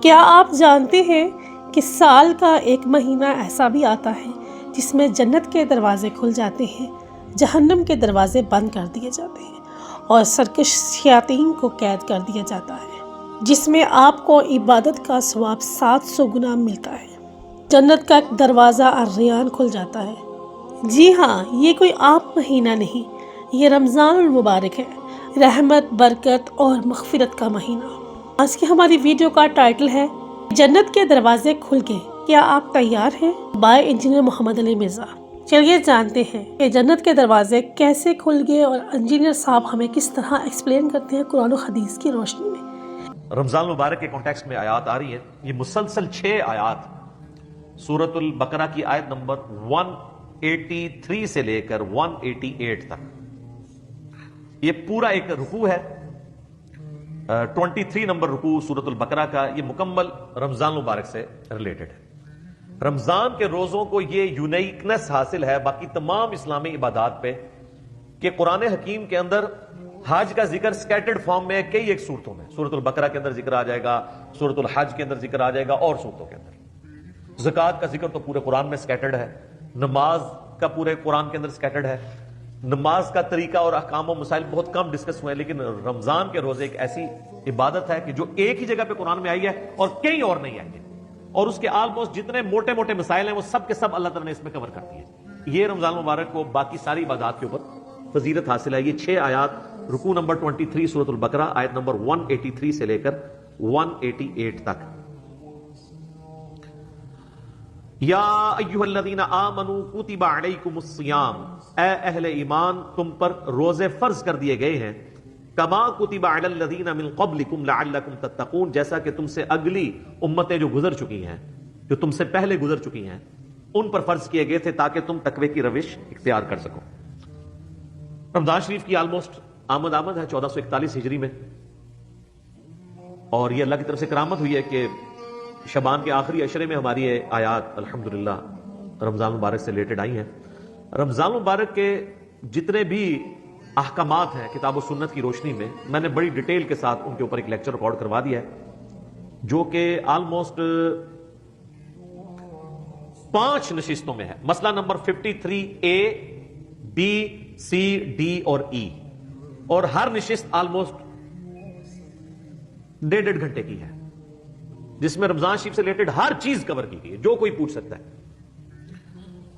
کیا آپ جانتے ہیں کہ سال کا ایک مہینہ ایسا بھی آتا ہے جس میں جنت کے دروازے کھل جاتے ہیں، جہنم کے دروازے بند کر دیے جاتے ہیں اور سرکش شیاطین کو قید کر دیا جاتا ہے، جس میں آپ کو عبادت کا ثواب 700 گنا ملتا ہے۔ جنت کا ایک دروازہ الریان کھل جاتا ہے۔ جی ہاں، یہ کوئی عام مہینہ نہیں، یہ رمضان المبارک ہے، رحمت، برکت اور مغفرت کا مہینہ۔ آج کی ہماری ویڈیو کا ٹائٹل ہے جنت کے دروازے کھل گئے، کیا آپ تیار ہیں؟ بائے انجینئر محمد علی مرزا۔ چلیے جانتے ہیں کہ جنت کے دروازے کیسے کھل گئے اور انجینئر صاحب ہمیں کس طرح ایکسپلین کرتے ہیں قرآن و حدیث کی روشنی میں۔ رمضان المبارک کے کانٹیکسٹ میں آیات آ رہی ہیں، یہ مسلسل 6 آیات سورۃ البقرہ کی آیت نمبر 183 سے لے کر 188 تک، یہ پورا ایک رکوع ہے۔ 23 نمبر رکوع سورۃ البقرہ کا، یہ مکمل رمضان المبارک سے ریلیٹڈ ہے۔ رمضان کے روزوں کو یہ یونیکنس حاصل ہے باقی تمام اسلامی عبادات پہ کہ قرآن حکیم کے اندر حج کا ذکر سکیٹرڈ فارم میں کئی ایک صورتوں میں، سورۃ البقرہ کے اندر ذکر آ جائے گا، سورۃ الحج کے اندر ذکر آ جائے گا اور صورتوں کے اندر۔ زکوٰۃ کا ذکر تو پورے قرآن میں سکیٹرڈ ہے، نماز کا پورے قرآن کے اندر سکیٹرڈ ہے۔ نماز کا طریقہ اور احکام و مسائل بہت کم ڈسکس ہوئے ہیں، لیکن رمضان کے روزے ایک ایسی عبادت ہے کہ جو ایک ہی جگہ پہ قرآن میں آئی ہے اور کہیں اور نہیں آئی ہے، اور اس کے آلموسٹ جتنے موٹے موٹے مسائل ہیں وہ سب کے سب اللہ تعالیٰ نے اس میں کور کر دی ہے۔ یہ رمضان المبارک کو باقی ساری عبادات کے اوپر فضیلت حاصل ہے۔ یہ 6 آیات رکوع نمبر 23 سورۃ البقرہ آیت نمبر 183 سے لے کر 188 تک۔ یا ایھا الذین آمنوا کتب علیکم الصیام، اے اہل ایمان تم پر روزے فرض کر دیے گئے ہیں، کما کتب علی الذین من قبلکم لعلکم تتقون، جیسا کہ تم سے اگلی امتیں جو گزر چکی ہیں، جو تم سے پہلے گزر چکی ہیں، ان پر فرض کیے گئے تھے تاکہ تم تقوی کی روش اختیار کر سکو۔ رمضان شریف کی آلموسٹ آمد ہے 1441 ہجری میں، اور یہ اللہ کی طرف سے کرامت ہوئی ہے کہ شعبان کے آخری عشرے میں ہماری یہ آیات الحمدللہ رمضان مبارک سے ریلیٹڈ آئی ہیں۔ رمضان مبارک کے جتنے بھی احکامات ہیں کتاب و سنت کی روشنی میں، میں نے بڑی ڈیٹیل کے ساتھ ان کے اوپر ایک لیکچر ریکارڈ کروا دیا ہے، جو کہ آلموسٹ 5 نشستوں میں ہے۔ مسئلہ number 53A B C D اور E، اور ہر نشست آلموسٹ 1.5 گھنٹے کی ہے، جس میں رمضان شریف سے ریلیٹڈ ہر چیز کور کی گئی ہے جو کوئی پوچھ سکتا ہے۔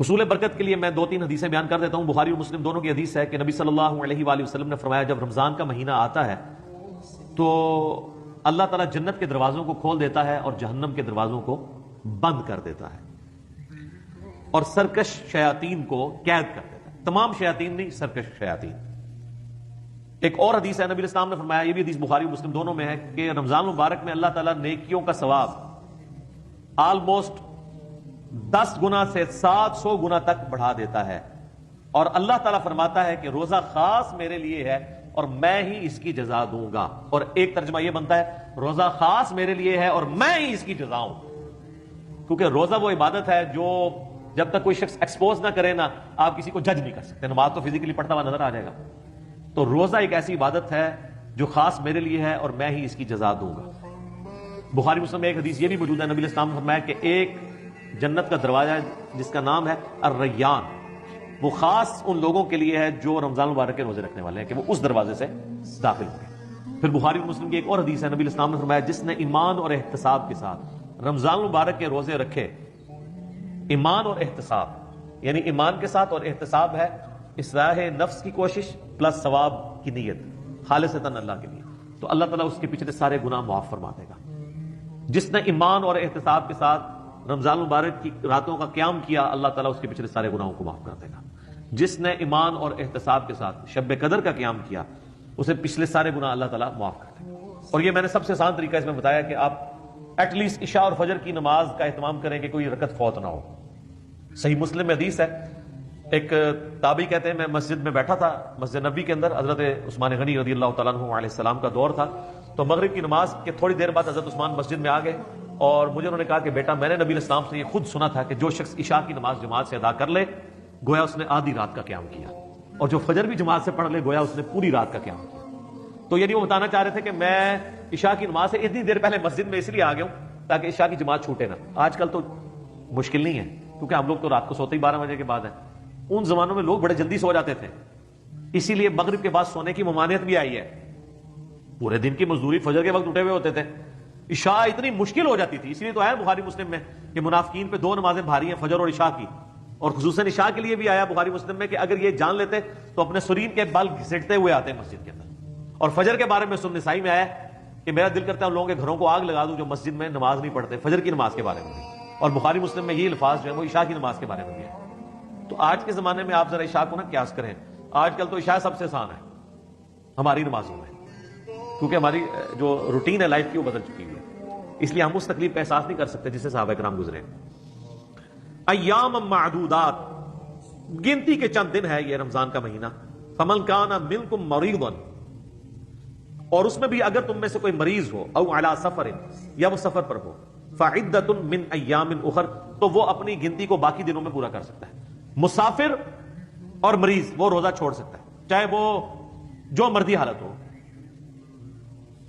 حصول برکت کے لیے میں 2-3 حدیثیں بیان کر دیتا ہوں۔ بخاری اور مسلم دونوں کی حدیث ہے کہ نبی صلی اللہ علیہ وآلہ وسلم نے فرمایا جب رمضان کا مہینہ آتا ہے تو اللہ تعالیٰ جنت کے دروازوں کو کھول دیتا ہے اور جہنم کے دروازوں کو بند کر دیتا ہے، اور سرکش شیاطین کو قید کر دیتا ہے۔ تمام شیاطین نہیں، سرکش شیاطین۔ ایک اور حدیث ہے، نبی اسلام نے فرمایا، یہ بھی حدیث بخاری اور مسلم دونوں میں ہے، کہ رمضان مبارک میں اللہ تعالیٰ نیکیوں کا ثواب آلموسٹ 10 گنا سے 700 گنا تک بڑھا دیتا ہے، اور اللہ تعالیٰ فرماتا ہے کہ روزہ خاص میرے لیے ہے اور میں ہی اس کی جزا دوں گا۔ اور ایک ترجمہ یہ بنتا ہے روزہ خاص میرے لیے ہے اور میں ہی اس کی جزا ہوں، کیونکہ روزہ وہ عبادت ہے جو جب تک کوئی شخص ایکسپوز نہ کرے نا، آپ کسی کو جج نہیں کر سکتے۔ نماز تو فزیکلی پڑھتا ہوا نظر آ جائے گا، تو روزہ ایک ایسی عبادت ہے جو خاص میرے لیے ہے اور میں ہی اس کی جزا دوں گا۔ بخاری مسلم میں ایک حدیث یہ بھی موجود ہے، نبی اسلام نے فرمایا کہ ایک جنت کا دروازہ ہے جس کا نام ہے الریان، وہ خاص ان لوگوں کے لیے ہے جو رمضان مبارک کے روزے رکھنے والے ہیں، کہ وہ اس دروازے سے داخل ہوں گے۔ پھر بخاری مسلم کی ایک اور حدیث ہے، نبی اسلام نے فرمایا جس نے ایمان اور احتساب کے ساتھ رمضان مبارک کے روزے رکھے، ایمان اور احتساب یعنی ایمان کے ساتھ اور احتساب ہے اصلاح نفس کی کوشش پلس ثواب کی نیت، خالصتاً اللہ کے لیے، تو اللہ تعالیٰ اس کے پچھلے سارے گناہ معاف فرما دے گا۔ جس نے ایمان اور احتساب کے ساتھ رمضان مبارک کی راتوں کا قیام کیا، اللہ تعالیٰ اس کے پچھلے سارے گناہوں کو معاف کر دے گا۔ جس نے ایمان اور احتساب کے ساتھ شب قدر کا قیام کیا، اسے پچھلے سارے گناہ اللہ تعالیٰ معاف کر دے گا۔ اور یہ میں نے سب سے آسان طریقہ اس میں بتایا کہ آپ ایٹ لیسٹ عشاء اور فجر کی نماز کا اہتمام کریں کہ کوئی رکعت فوت نہ ہو۔ صحیح مسلم میں حدیث ہے، ایک تابعی کہتے ہیں میں مسجد میں بیٹھا تھا، مسجد نبوی کے اندر، حضرت عثمان غنی رضی اللہ تعالیٰ عنہ علیہ السلام کا دور تھا، تو مغرب کی نماز کے تھوڑی دیر بعد حضرت عثمان مسجد میں آ گئے، اور مجھے انہوں نے کہا کہ بیٹا میں نے نبی علیہ السلام سے یہ خود سنا تھا کہ جو شخص عشاء کی نماز جماعت سے ادا کر لے گویا اس نے آدھی رات کا قیام کیا، اور جو فجر بھی جماعت سے پڑھ لے گویا اس نے پوری رات کا قیام کیا۔ تو یعنی وہ بتانا چاہ رہے تھے کہ میں عشاء کی نماز سے اتنی دیر پہلے مسجد میں اس لیے آ گیا ہوں تاکہ عشاء کی جماعت چھوٹے نہ. آج کل تو مشکل نہیں ہے کیونکہ ہم لوگ تو رات کو سوتے ہی 12 بجے کے بعد ہیں. ان زمانوں میں لوگ بڑے جلدی سو جاتے تھے, اسی لیے مغرب کے بعد سونے کی ممانعت بھی آئی ہے. پورے دن کی مزدوری فجر کے وقت اٹھے ہوئے ہوتے تھے, عشاء اتنی مشکل ہو جاتی تھی. اسی لیے تو آیا بخاری مسلم میں کہ منافقین پہ 2 نمازیں بھاری ہیں, فجر اور عشاء کی, اور خصوصاً عشاء کے لیے بھی آیا بخاری مسلم میں کہ اگر یہ جان لیتے تو اپنے سرین کے بال گھسیٹتے ہوئے آتے ہیں مسجد کے اندر. اور فجر کے بارے میں سنن نسائی میں آیا کہ میرا دل کرتا ہے ان لوگوں کے گھروں کو آگ لگا دوں جو مسجد میں نماز نہیں پڑھتے, فجر کی نماز کے بارے میں بھی. اور بخاری مسلم میں یہ الفاظ جو ہے وہ عشاء کی نماز کے بارے میں بھی ہے. تو آج کے زمانے میں آپ ذرا عشاء کو نا قیاس کریں. آج کل تو عشاء سب سے آسان ہے ہماری نمازوں میں, کیونکہ ہماری جو روٹین ہے لائف کی وہ بدل چکی ہوئی ہے, اس لیے ہم اس تکلیف کا احساس نہیں کر سکتے جس سے صحابہ کرام گزرے. ایام معدودات, گنتی کے چند دن ہے یہ رمضان کا مہینہ. فمن کان منکم مریضا, اور اس میں بھی اگر تم میں سے کوئی مریض ہو, او علی سفر, یا وہ سفر پر ہو, فعدۃ من ایام اخر, تو وہ اپنی گنتی کو باقی دنوں میں پورا کر سکتا ہے. مسافر اور مریض وہ روزہ چھوڑ سکتا ہے چاہے وہ جو مرضی حالت ہو.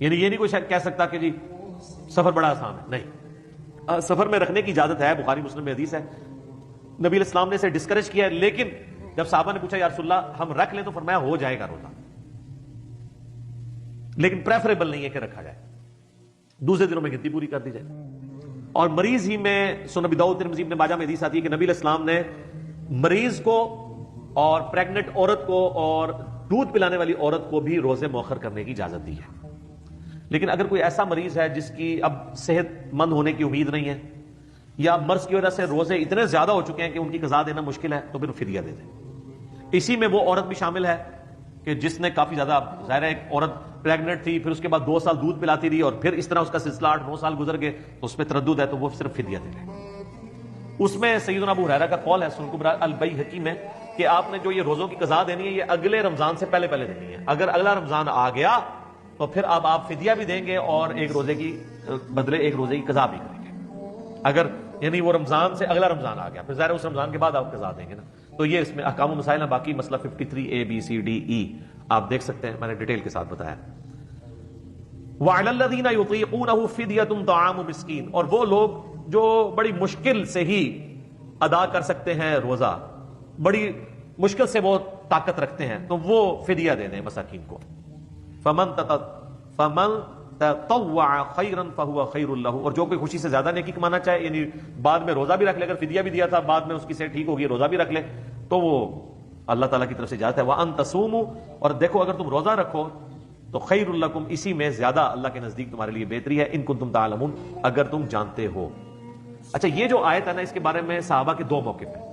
یعنی یہ نہیں کوئی کہہ سکتا کہ جی سفر بڑا آسان ہے, نہیں, سفر میں رکھنے کی اجازت ہے. بخاری مسلم میں حدیث ہے, نبی علیہ السلام نے اسے ڈسکریج کیا ہے, لیکن جب صحابہ نے پوچھا یا رسول اللہ ہم رکھ لیں تو فرمایا ہو جائے گا روزہ, لیکن پریفریبل نہیں ہے کہ رکھا جائے, دوسرے دنوں میں گنتی پوری کر دی جائے. اور مریض ہی میں سنن ابی داؤد ترمذی ابن ماجہ میں حدیث آتی ہے کہ نبی علیہ السلام نے مریض کو اور پریگننٹ عورت کو اور دودھ پلانے والی عورت کو بھی روزے مؤخر کرنے کی اجازت دی ہے. لیکن اگر کوئی ایسا مریض ہے جس کی اب صحت مند ہونے کی امید نہیں ہے, یا مرض کی وجہ سے روزے اتنے زیادہ ہو چکے ہیں کہ ان کی قضا دینا مشکل ہے, تو پھر فدیہ دے دیں. اسی میں وہ عورت بھی شامل ہے کہ جس نے کافی زیادہ, ظاہر ہے ایک عورت پریگننٹ تھی, پھر اس کے بعد 2 سال دودھ پلاتی رہی, اور پھر اس طرح اس کا سلسلہ 8-9 سال گزر گئے, تو اس میں تردد ہے, تو وہ صرف فدیہ دے لے. اس میں سیدنا ابو ہریرہ کا قول ہے سنن کبریٰ البیہقی میں کہ آپ نے جو یہ روزوں کی قضا دینی ہے یہ اگلے رمضان سے پہلے دینی ہے. اگر اگلا رمضان آ گیا تو پھر اب آپ فدیہ بھی دیں گے اور ایک روزے کی بدلے ایک روزے کی قضا بھی کریں گے. اگر یعنی وہ رمضان سے اگلا رمضان آ گیا, پھر ظاہر اس رمضان کے بعد آپ قضا دیں گے نا. تو یہ اس میں احکام و مسائل ہیں. باقی مسئلہ 53A B C D E آپ دیکھ سکتے ہیں, میں نے ڈیٹیل کے ساتھ بتایا. وَعَلَى الَّذِينَ يُطِيقُونَهُ فِدْيَةٌ طَعَامُ مِسْكِينٍ, اور وہ لوگ جو بڑی مشکل سے ہی ادا کر سکتے ہیں روزہ, بڑی مشکل سے وہ طاقت رکھتے ہیں, تو وہ فدیہ دے دیں مساکین کو. فَمَن تَطَوَّعَ خَيْرًا فَهُوَ خَيْرٌ لَهُ, اور جو کوئی خوشی سے زیادہ نیکی کمانا چاہے, یعنی بعد میں روزہ بھی رکھ لے, اگر فدیہ بھی دیا تھا بعد میں اس کی صحت ٹھیک ہوگی روزہ بھی رکھ لے, تو وہ اللہ تعالیٰ کی طرف سے اجازت ہے. وَأَن تَصُومُوا, اور دیکھو اگر تم روزہ رکھو تو خیر لکم, اسی میں زیادہ اللہ کے نزدیک تمہارے لیے بہتری ہے, ان کنتم تعلمون, اگر تم جانتے ہو. اچھا, یہ جو آیت ہے نا اس کے بارے میں صحابہ کے 2 موقف ہیں.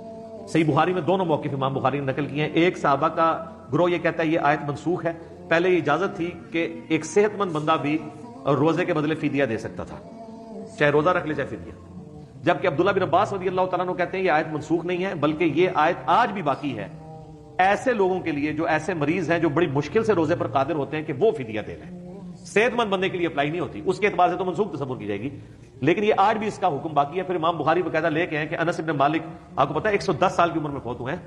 صحیح بخاری میں دونوں موقف امام بخاری نے نقل کیے ہیں. ایک صحابہ کا گروہ یہ کہتا ہے یہ آیت منسوخ ہے, پہلے یہ اجازت تھی کہ ایک صحت مند بندہ بھی روزے کے بدلے فدیہ دے سکتا تھا, چاہے روزہ رکھ لے چاہے فدیہ. جبکہ عبداللہ بن عباس رضی اللہ تعالیٰ عنہ کہتے ہیں یہ آیت منسوخ نہیں ہے, بلکہ یہ آیت آج بھی باقی ہے ایسے لوگوں کے لیے جو ایسے مریض ہیں جو بڑی مشکل سے روزے پر قادر ہوتے ہیں کہ وہ فدیہ دے لیں. صحت مند بندے کے لیے اپلائی نہیں ہوتی, اس کے اعتبار سے تو منسوخ تصور کی جائے گی, لیکن یہ آج بھی اس کا حکم باقی ہے. پھر امام بخاری باقاعدہ لے کے ہیں کہ انس بن مالک آپ کو پتا ہے 110 سال کی عمر میں فوت ہوئے ہیں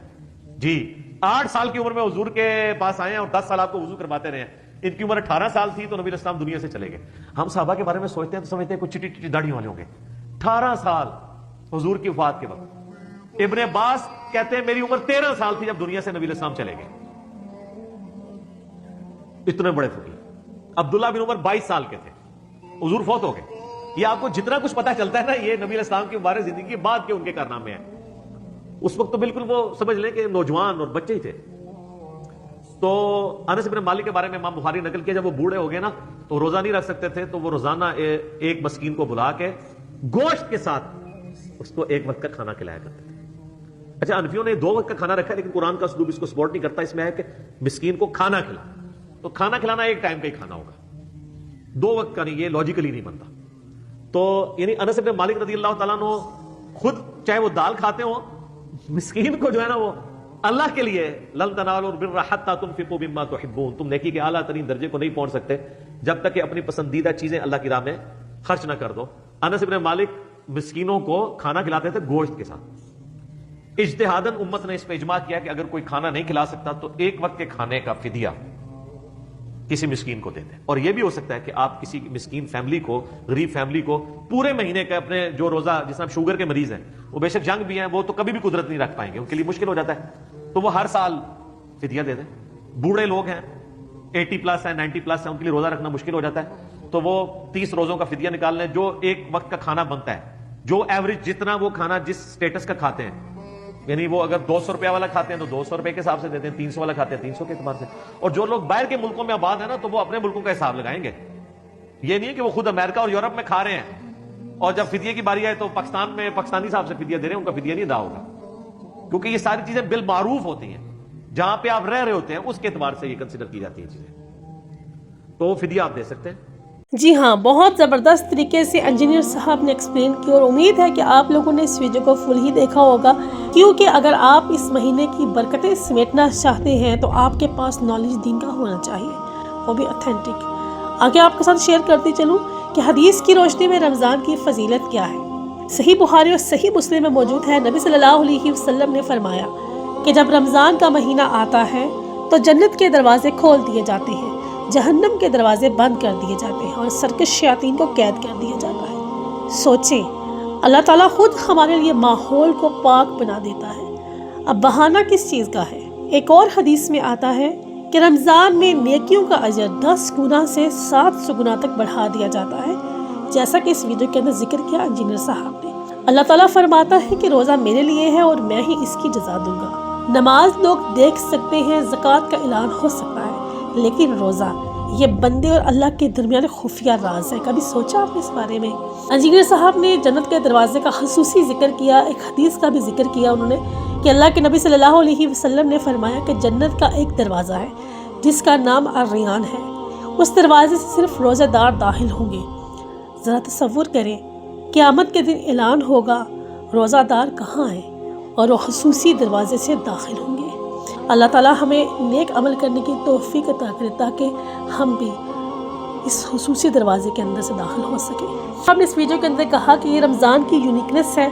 جی. 8 سال کی عمر میں حضور کے پاس آئے ہیں اور 10 سال آپ کو وضو کرواتے رہے ہیں. ان کی عمر 18 سال تھی تو نبی اسلام دنیا سے چلے گئے. ہم صحابہ کے بارے میں سوچتے ہیں تو سمجھتے ہیں کوئی چٹی چٹی داڑھی والے ہوں گے. 18 سال حضور کی وفات کے وقت. ابن عباس کہتے ہیں میری عمر 13 سال تھی جب دنیا سے نبی علیہ السلام چلے گئے. اتنے بڑے فقیر. عبداللہ بن عمر 22 سال کے تھے, حضور فوت ہو گئے. یہ آپ کو جتنا کچھ پتا چلتا ہے نا یہ نبی علیہ السلام کی مبارک زندگی کے بعد کے ان کے کارنامے ہیں. اس وقت تو بالکل وہ سمجھ لیں کہ نوجوان اور بچے ہی تھے. تو انس بن مالک کے بارے میں امام بخاری نقل کیا جب وہ بوڑھے ہو گئے نا تو روزہ نہیں رکھ سکتے تھے, تو وہ روزانہ ایک مسکین کو بلا کے گوشت کے ساتھ اس کو ایک وقت کا کھانا کھلایا کرتے تھے. اچھا, حنفیوں نے 2 وقت کا کھانا رکھا ہے, لیکن قرآن کا اسلوب اس کو سپورٹ نہیں کرتا. اس میں ہے کہ مسکین کو کھانا کھلا, تو کھانا کھلانا ایک ٹائم کا ہی کھانا ہوگا, 2 وقت کا نہیں. یہ لاجیکلی نہیں بنتا. تو یعنی انس بن مالک رضی اللہ تعالیٰ عنہ خود چاہے وہ دال کھاتے ہوں, مسکین کو جو ہے نا وہ اللہ کے لیے, لن تنالوا البر حتى تنفقوا مما تحبون, تم نیکی کے اعلیٰ ترین درجے کو نہیں پہنچ سکتے جب تک کہ اپنی پسندیدہ چیزیں اللہ کی راہ میں خرچ نہ کر دو. انس بن مالک مسکینوں کو کھانا کھلاتے تھے گوشت کے ساتھ. اجتہاداً امت نے اس پہ اجماع کیا کہ اگر کوئی کھانا نہیں کھلا سکتا تو ایک وقت کے کھانے کا فدیہ کسی مسکین کو دے دیں. اور یہ بھی ہو سکتا ہے کہ آپ کسی مسکین فیملی کو, غریب فیملی کو پورے مہینے کا اپنے جو روزہ, جس طرح شوگر کے مریض ہیں, وہ بے شک جنگ بھی ہیں, وہ تو کبھی بھی قدرت نہیں رکھ پائیں گے, ان کے لیے مشکل ہو جاتا ہے, تو وہ ہر سال فدیہ دے دیں. بوڑھے لوگ ہیں, 80+ ہیں, 90+ ہیں, ان کے لیے روزہ رکھنا مشکل ہو جاتا ہے, تو وہ 30 روزوں کا فدیہ نکال لیں, جو ایک وقت کا کھانا بنتا ہے, جو ایوریج جتنا وہ کھانا جس سٹیٹس کا کھاتے ہیں, یعنی وہ اگر 200 روپیہ والا کھاتے ہیں تو 200 روپے کے حساب سے دیتے ہیں, 300 والا کھاتے ہیں 300 کے اعتبار سے. اور جو لوگ باہر کے ملکوں میں آباد ہیں نا, تو وہ اپنے ملکوں کا حساب لگائیں گے. یہ نہیں ہے کہ وہ خود امریکہ اور یورپ میں کھا رہے ہیں اور جب فدیے کی باری آئے تو پاکستان میں پاکستانی صاحب سے فدیہ دے رہے ہیں, ان کا فدیہ نہیں ادا ہوگا, کیونکہ یہ ساری چیزیں بالمعروف ہوتی ہیں, جہاں پہ آپ رہ رہے ہوتے ہیں اس کے اعتبار سے یہ کنسیڈر کی جاتی ہیں چیزیں, تو وہ فدیہ آپ دے سکتے ہیں. جی ہاں، بہت زبردست طریقے سے انجینئر صاحب نے ایکسپلین کی، اور امید ہے کہ آپ لوگوں نے اس ویڈیو کو فل ہی دیکھا ہوگا، کیونکہ اگر آپ اس مہینے کی برکتیں سمیٹنا چاہتے ہیں تو آپ کے پاس نالج دین کا ہونا چاہیے، وہ بھی اتھینٹک. آگے آپ کے ساتھ شیئر کرتی چلوں کہ حدیث کی روشنی میں رمضان کی فضیلت کیا ہے. صحیح بخاری اور صحیح مسلم میں موجود ہے، نبی صلی اللہ علیہ وسلم نے فرمایا کہ جب رمضان کا مہینہ آتا ہے تو جنت کے دروازے کھول دیے جاتے ہیں، جہنم کے دروازے بند کر دیے جاتے ہیں، اور سرکش شیاطین کو قید کر دیا جاتا ہے. سوچیں، اللہ تعالیٰ خود ہمارے لیے ماحول کو پاک بنا دیتا ہے، اب بہانہ کس چیز کا ہے. ایک اور حدیث میں آتا ہے کہ رمضان میں نیکیوں کا اجر 10 گنا سے 700 گنا تک بڑھا دیا جاتا ہے، جیسا کہ اس ویڈیو کے اندر ذکر کیا انجینئر صاحب نے. اللہ تعالیٰ فرماتا ہے کہ روزہ میرے لیے ہے اور میں ہی اس کی جزا دوں گا. نماز لوگ دیکھ سکتے ہیں، زکوٰۃ کا اعلان ہو سکتا ہے، لیکن روزہ یہ بندے اور اللہ کے درمیان خفیہ راز ہے. کبھی سوچا آپ اس بارے میں؟ انجینئر صاحب نے جنت کے دروازے کا خصوصی ذکر کیا، ایک حدیث کا بھی ذکر کیا انہوں نے کہ اللہ کے نبی صلی اللہ علیہ وسلم نے فرمایا کہ جنت کا ایک دروازہ ہے جس کا نام الریان ہے، اس دروازے سے صرف روزہ دار داخل ہوں گے. ذرا تصور کریں، قیامت کے دن اعلان ہوگا روزہ دار کہاں ہیں، اور وہ خصوصی دروازے سے داخل ہوں گے. اللہ تعالیٰ ہمیں نیک عمل کرنے کی توفیق عطا کرے تاکہ ہم بھی اس خصوصی دروازے کے اندر سے داخل ہو سکیں. ہم نے اس ویڈیو کے اندر کہا کہ یہ رمضان کی یونیکنس ہے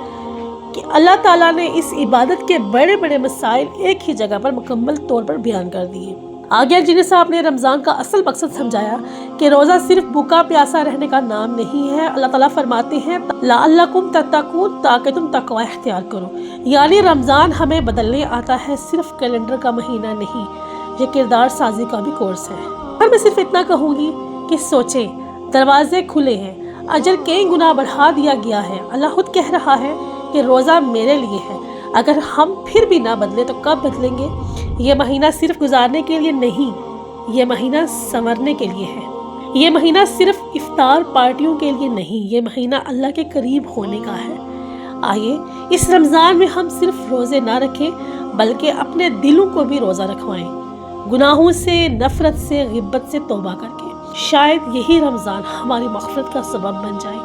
کہ اللہ تعالیٰ نے اس عبادت کے بڑے بڑے مسائل ایک ہی جگہ پر مکمل طور پر بیان کر دیے. آگے انجینئر صاحب نے رمضان کا اصل مقصد سمجھایا کہ روزہ صرف بھوکا پیاسا رہنے کا نام نہیں ہے. اللہ تعالیٰ فرماتے ہیں لعلکم تتقون، تاکہ تم تقوی اختیار کرو. یعنی رمضان ہمیں بدلنے آتا ہے، صرف کیلنڈر کا مہینہ نہیں، یہ کردار سازی کا بھی کورس ہے. اور میں صرف اتنا کہوں گی کہ سوچیں، دروازے کھلے ہیں، اجر کئی گنا بڑھا دیا گیا ہے. اللہ خود کہہ رہا ہے کہ روزہ میرے لیے ہے. اگر ہم پھر بھی نہ بدلے تو کب بدلیں گے؟ یہ مہینہ صرف گزارنے کے لیے نہیں، یہ مہینہ سنورنے کے لیے ہے. یہ مہینہ صرف افطار پارٹیوں کے لیے نہیں، یہ مہینہ اللہ کے قریب ہونے کا ہے. آئیے اس رمضان میں ہم صرف روزے نہ رکھیں بلکہ اپنے دلوں کو بھی روزہ رکھوائیں، گناہوں سے، نفرت سے، غیبت سے توبہ کر کے. شاید یہی رمضان ہماری مغفرت کا سبب بن جائے.